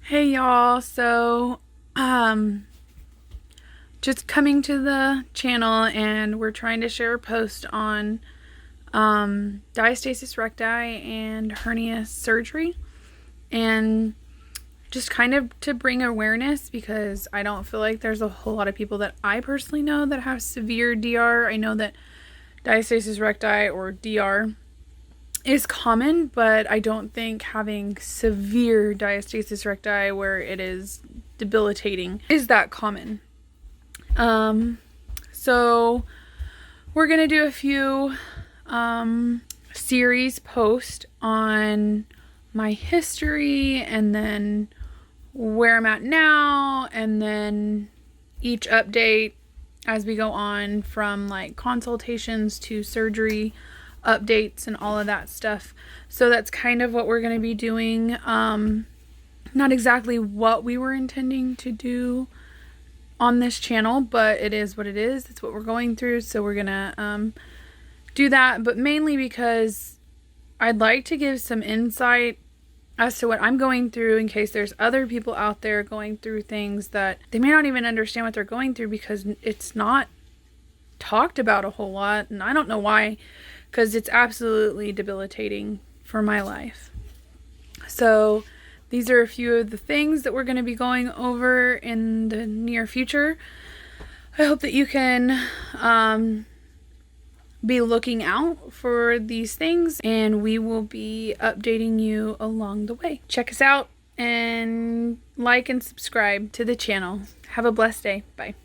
Hey y'all, just coming to the channel, and we're trying to share a post on diastasis recti and hernia surgery, and just kind of to bring awareness, because I don't feel like there's a whole lot of people that I personally know that have severe DR. I know that diastasis recti, or DR, is common, but I don't think having severe diastasis recti where it is debilitating is that common. So we're gonna do a few series posts on my history, and then where I'm at now, and then each update as we go on, from like consultations to surgery updates and all of that stuff. So that's kind of what we're going to be doing. Not exactly what we were intending to do on this channel, but it is what it is. It's what we're going through, so we're gonna do that, but mainly because I'd like to give some insight as to what I'm going through, in case there's other people out there going through things that they may not even understand what they're going through, because it's not talked about a whole lot, and I don't know why, because it's absolutely debilitating for my life. So these are a few of the things that we're going to be going over in the near future. I hope that you can be looking out for these things, and we will be updating you along the way. Check us out and like and subscribe to the channel. Have a blessed day. Bye.